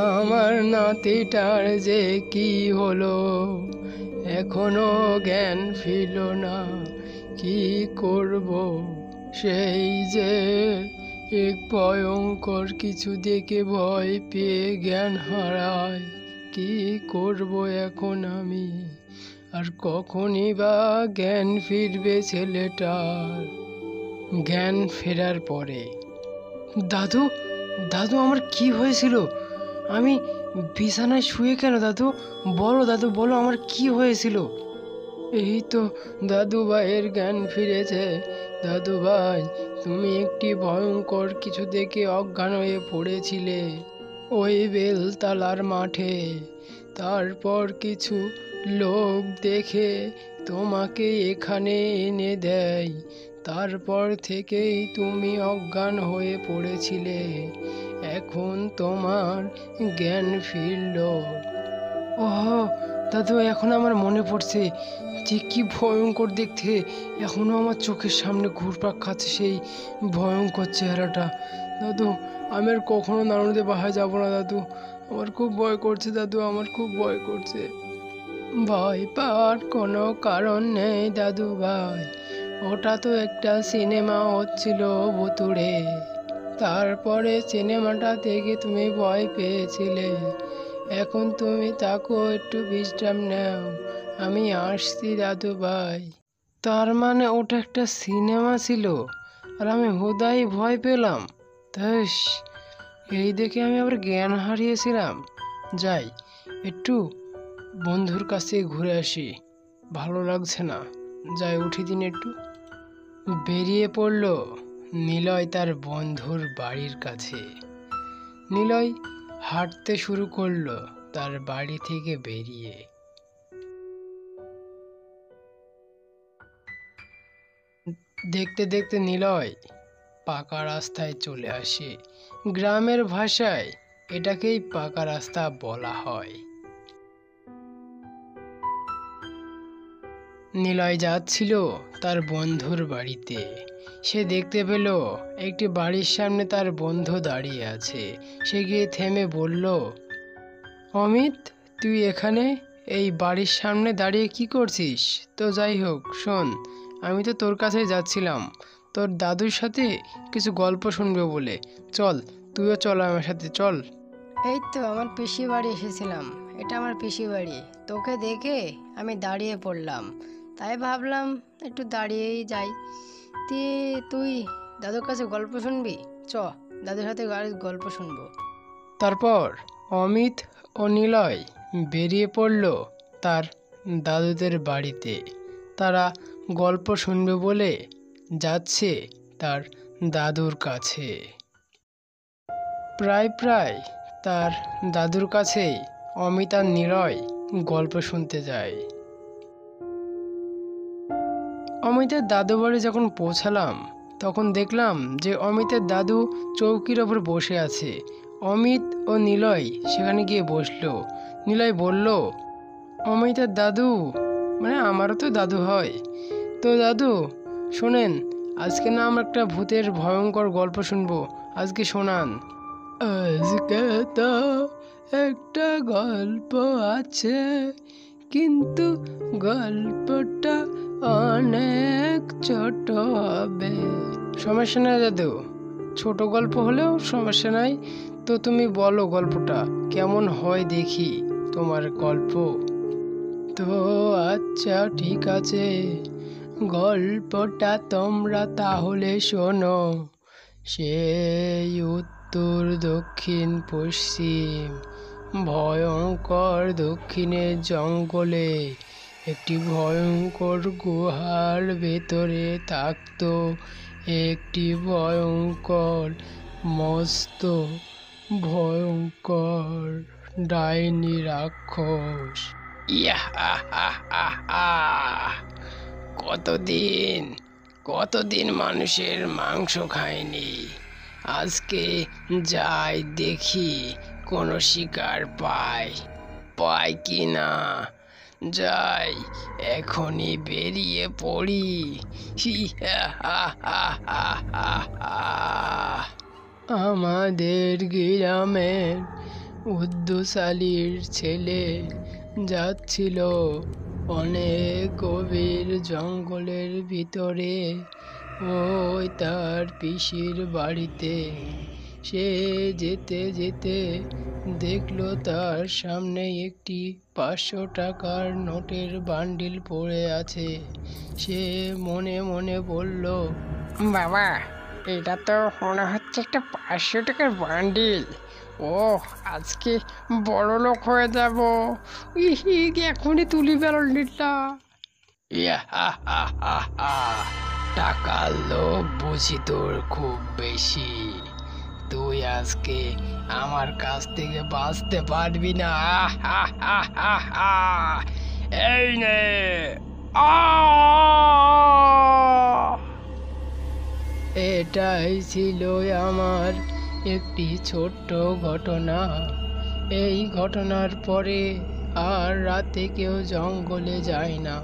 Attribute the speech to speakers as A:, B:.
A: আমার নাতিটার যে কি হলো, এখনো জ্ঞান ফিরল না। কি করব, সেই যে এক ভয়ঙ্কর কিছু দেখে ভয় পেয়ে জ্ঞান হারায়। কি করব এখন আমি, আর কখনই বা জ্ঞান ফিরবে ছেলেটার? জ্ঞান ফেরার পরে, দাদু, দাদু আমার কি হয়েছিল? আমি বিছানায় শুয়ে কেন দাদু? বলো দাদু, বলো আমার কি হয়েছিল? এই তো দাদু ভাইয়ের জ্ঞান ফিরেছে। দাদু ভাই, তুমি একটি ভয়ঙ্কর কিছু দেখে অজ্ঞান হয়ে পড়েছিলে ওই বেলতলার মাঠে। তারপর কিছু লোক দেখে তোমাকে এখানে এনে দেয়। তারপর থেকেই তুমি অজ্ঞান হয়ে পড়েছিলে। এখন তোমার জ্ঞান ফিরল। ওহ দাদু, এখন আমার মনে পড়ছে যে কি ভয়ঙ্কর দেখতে। এখনো আমার চোখের সামনে ঘুরপাক খাচ্ছে সেই ভয়ঙ্কর চেহারাটা। দাদু, আমি আর কখনো নানুদের বাসায় যাব না দাদু। আমার খুব ভয় করছে দাদু, আমার খুব ভয় করছে। ভয় পাওয়ার কোনো কারণ নেই দাদু ভাই। ওটা তো একটা সিনেমা হচ্ছিল ভুতুড়ে। তারপরে সিনেমাটা দেখে তুমি ভয় পেয়েছিলে। এখন তুমি থাকো, একটু বিশ্রাম নাও, আমি আসছি দাদু ভাই। তার মানে ওটা একটা সিনেমা ছিল, আর আমি হুদাই ভয় পেলাম। ধ্যাস, এই দেখে আমি আবার জ্ঞান হারিয়েছিলাম। যাই, একটু বন্ধুর কাছে ঘুরে আসি, ভালো লাগছে না। যাই, উঠি দিন একটু। বেরিয়ে পড়ল নিলয় তার বন্ধুর বাড়ির কাছে। নিলয় হাঁটতে শুরু করলো তার বাড়ি থেকে বেরিয়ে। দেখতে দেখতে নিলয় পাকা রাস্তায় চলে আসে। গ্রামের ভাষায় এটাকেই পাকা রাস্তা বলা হয়। নিলয় যাচ্ছিল তার বন্ধুর বাড়িতে। সে দেখতে পেল একটি বাড়ির সামনে তার বন্ধু দাঁড়িয়ে আছে। সে গিয়ে থেমে বলল, অমিত, তুই এখানে এই বাড়ির সামনে দাঁড়িয়ে কি করছিস? তো যাই হোক, শোন, আমি তো তোর কাছেই যাচ্ছিলাম তোর দাদুর সাথে কিছু গল্প শুনবে বলে। চল, তুইও চল আমার সাথে, চল।
B: এই তো আমার পিসি বাড়ি এসেছিলাম। এটা আমার পিসি বাড়ি। তোকে দেখে আমি দাঁড়িয়ে পড়লাম, তাই ভাবলাম একটু দাঁড়িয়েই যাই। তুই দাদুর কাছে গল্প শুনবি? চ, দাদুর সাথে গল্প শুনবো।
A: তারপর অমিত ও নিলয় বেরিয়ে পড়ল তার দাদুদের বাড়িতে। তারা গল্প শুনবে বলে যাচ্ছে তার দাদুর কাছে। প্রায় প্রায় তার দাদুর কাছেই অমিত আর নিলয় গল্প শুনতে যায়। অমিতের দাদু বাড়ি যখন পৌঁছালাম, তখন দেখলাম যে অমিতের দাদু চৌকির ওপর বসে আছে। অমিত ও নিলয় সেখানে গিয়ে বসলো। নিলয় বলল, অমিতের দাদু, মানে আমারও তো দাদু হয়। তো দাদু শোনেন, আজকে না আমরা একটা ভূতের ভয়ঙ্কর গল্প শুনবো, আজকে শোনান। আজকে তো একটা গল্প আছে, কিন্তু গল্পটা অনেক ছোট হবে। সমস্যা নাই দাদু, ছোট গল্প হলেও সমস্যা নাই। তো তুমি বলো গল্পটা কেমন হয়, দেখি তোমার গল্প। তো আচ্ছা, ঠিক আছে, গল্পটা তোমরা তাহলে শোনো। সেই উত্তর দক্ষিণ পশ্চিম ভয়ঙ্কর দক্ষিণের জঙ্গলে একটি ভয়ঙ্কর গুহার ভেতরে থাকতো একটি ভয়ঙ্কর, মস্ত ভয়ঙ্কর ডাইনি রাক্ষস। কতদিন কতদিন মানুষের মাংস খায়নি। আজকে যাই দেখি কোনো শিকার পায় কি না। যাই, এখনই বেরিয়ে পড়ি। আমাদের গ্রামের উদ্দুশালীর ছেলে যাচ্ছিল অনেক গভীর জঙ্গলের ভিতরে ওই তার পিসির বাড়িতে। সে যেতে যেতে দেখলো তার সামনে একটি 500 টাকার নোটের বান্ডিল পড়ে আছে। সে মনে মনে বলল,
C: বাবা, এটা তো মনে হচ্ছে একটা 500 টাকার বান্ডিল। ও, আজকে বড় লোক হয়ে যাব। ইহি, এখনই তুলি বান্ডিলটা।
A: ইয়াহাহাহাহা, টাকার লোভ বুঝি তোর খুব বেশি। তুই আজকে আমার কাছ থেকে বাঁচতে পারবি না। আহাহাহাহা, এই নে। এটাই ছিল আমার একটি ছোট্ট ঘটনা। এই ঘটনার পরে আর রাতে কেউ জঙ্গলে যায় না।